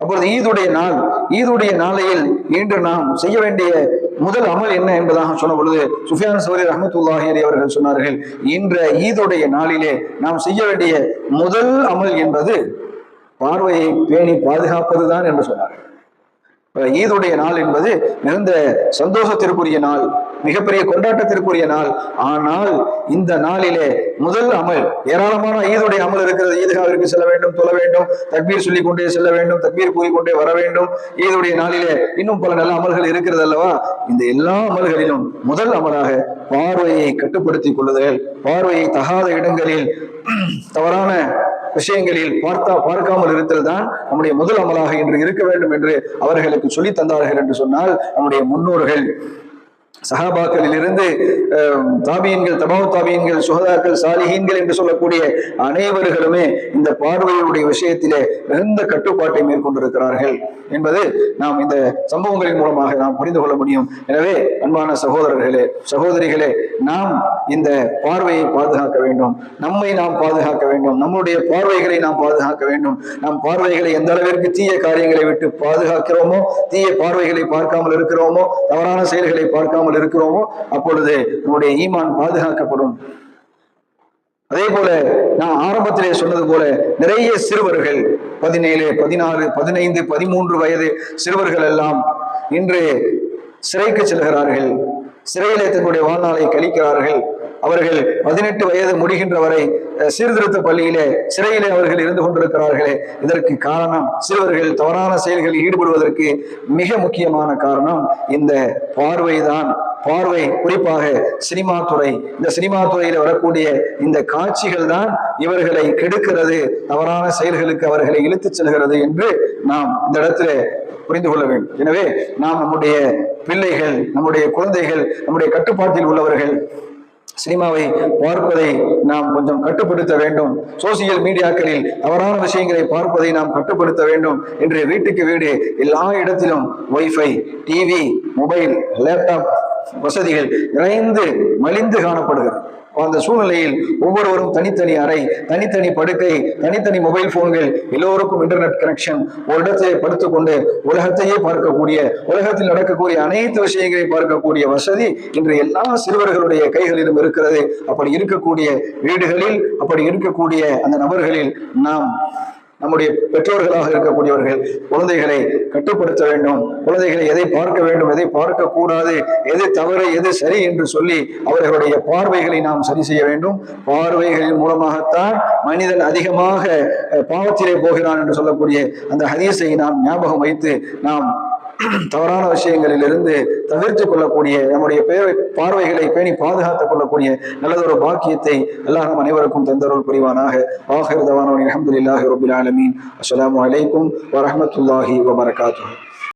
அப்பொழுது ஈதுடைய நாளையில் இன்று நாம் செய்ய வேண்டிய முதல் அமல் என்ன என்பதாக சொன்ன பொழுது சுஃபியான் சௌரி ரஹ்மத்துல்லாஹி அலைஹி அவர்கள் சொன்னார்கள், இன்ற ஈதுடைய நாளிலே நாம் செய்ய வேண்டிய முதல் அமல் என்பது பார்வையை பேணி பாதுகாப்பதுதான் என்று சொன்னார்கள். ஈதுடைய நாள் என்பது மிகுந்த சந்தோஷத்திற்குரிய நாள், மிகப்பெரிய கொண்டாட்டத்திற்குரிய நாள். ஆனால் இந்த நாளிலே முதல் அமல், ஏராளமான ஈதுடைய அமல் இருக்கிறது. ஈதுகாவிற்கு செல்ல வேண்டும், தொழ வேண்டும், தக்பீர் சொல்லிக் கொண்டே செல்ல வேண்டும், தக்பீர் கூறிக்கொண்டே வர வேண்டும். ஈதுடைய நாளிலே இன்னும் பல நல்ல அமல்கள் இருக்கிறது அல்லவா? இந்த எல்லா அமல்களிலும் முதல் அமலாக பார்வையை கட்டுப்படுத்திக் கொள்ளுதல், பார்வையை தகாத இடங்களில் தவறான விஷயங்களில் பார்க்காமல் இருத்தல் தான் நம்முடைய முதல் அமலாக இன்று இருக்க வேண்டும் என்று அவர்களுக்கு சொல்லி தந்தார்கள் என்று சொன்னால், நம்முடைய முன்னோர்கள் சஹாபாக்களில் இருந்து தாபியன்கள், தபாவு தாபியன்கள், சுஹதாக்கள், சாலிஹீன்கள் என்று சொல்லக்கூடிய அனைவர்களுமே இந்த பார்வையுடைய விஷயத்திலே மிகுந்த கட்டுப்பாட்டை மேற்கொண்டிருக்கிறார்கள் என்பது நாம் இந்த சம்பவங்களின் மூலமாக நாம் புரிந்து கொள்ள முடியும். எனவே அன்பான சகோதரர்களே, சகோதரிகளே, நாம் இந்த பார்வையை பாதுகாக்க வேண்டும், நம்மை நாம் பாதுகாக்க வேண்டும், நம்முடைய பார்வைகளை நாம் பாதுகாக்க வேண்டும். நம் பார்வைகளை எந்த அளவிற்கு தீய காரியங்களை விட்டு பாதுகாக்கிறோமோ, தீய பார்வைகளை பார்க்காமல் இருக்கிறோமோ, தவறான செயல்களை பார்க்காமல் இருக்கிறோமோ, அப்பொழுது நம்முடைய ஈமான் பாதுகாக்கப்படும். அதே போல நான் ஆரம்பத்திலே சொன்னது போல நிறைய சிறுவர்கள் 17, 16, 15, 13 வயது சிறுவர்கள் எல்லாம் இன்று சிறைக்கு செல்கிறார்கள், சிறையிலே தன்னுடைய வாழ்நாளை கழிக்கிறார்கள். அவர்கள் 18 வயது முடிகின்ற வரை சீர்திருத்த பள்ளியிலே சிறையிலே அவர்கள் இருந்து கொண்டிருக்கிறார்களே, இதற்கு காரணம் சிறுவர்கள் தவறான செயல்களில் ஈடுபடுவதற்கு மிக முக்கியமான காரணம் இந்த பார்வைதான். பார்வை, குறிப்பாக சினிமா துறை, இந்த சினிமா துறையில வரக்கூடிய இந்த காட்சிகள் தான் இவர்களை கெடுக்கிறது, தவறான செயல்களுக்கு அவர்களை இழுத்துச் செல்கிறது என்று நாம் இந்த இடத்துல புரிந்து கொள்ள வேண்டும். எனவே நாம் நம்முடைய பிள்ளைகள், நம்முடைய குழந்தைகள், நம்முடைய கட்டுப்பாட்டில் உள்ளவர்கள் சினிமாவை பார்ப்பதை நாம் கொஞ்சம் கட்டுப்படுத்த வேண்டும். சோசியல் மீடியாக்களில் தவறான விஷயங்களை பார்ப்பதை நாம் கட்டுப்படுத்த வேண்டும் என்று வீட்டுக்கு வீடு எல்லா இடத்திலும் வைஃபை, டிவி, மொபைல், லேப்டாப் வசதிகள் நிறைந்து மலிந்து காணப்படுகிறது. அந்த சூழ்நிலையில் ஒவ்வொருவரும் தனித்தனி அறை, தனித்தனி படுக்கை, தனித்தனி மொபைல் போன்கள், எல்லோருக்கும் இன்டர்நெட் கனெக்ஷன், ஒரு இடத்திலே படுத்துக்கொண்டு உலகத்தையே பார்க்கக்கூடிய, உலகத்தில் நடக்கக்கூடிய அனைத்து விஷயங்களை பார்க்கக்கூடிய வசதி இன்று எல்லா சிறுவர்களுடைய கைகளிலும் இருக்கிறது. அப்படி இருக்கக்கூடிய வீடுகளில், அப்படி இருக்கக்கூடிய அந்த நபர்களில் நாம் நம்முடைய பெற்றோர்களாக இருக்கக்கூடியவர்கள் குழந்தைகளை கட்டுப்படுத்த வேண்டும். குழந்தைகளை எதை பார்க்க வேண்டும், எதை பார்க்க கூடாது, எது தவறு, எது சரி என்று சொல்லி அவர்களுடைய பார்வைகளை நாம் சரி செய்ய வேண்டும். பார்வைகளின் மூலமாகத்தான் மனிதன் அதிகமாக பாவத்திலே போகிறான் என்று சொல்லக்கூடிய அந்த ஹதீஸை நாம் ஞாபகம் வைத்து நாம் தவறான விஷயங்களிலிருந்து தவிர்த்து கொள்ளக்கூடிய, நம்முடைய பார்வைகளை பேணி பாதுகாத்துக் கொள்ளக்கூடிய நல்லதொரு பாக்கியத்தை அல்லாஹ் நம் அனைவருக்கும் தந்தருள் புரிவானாக. ஆகிர் தவானா அல்ஹம்துலில்லாஹி ரப்பில் ஆலமீன். அஸ்ஸலாமு அலைக்கும் வரஹ்மத்துல்லாஹி வபரகாத்துஹு.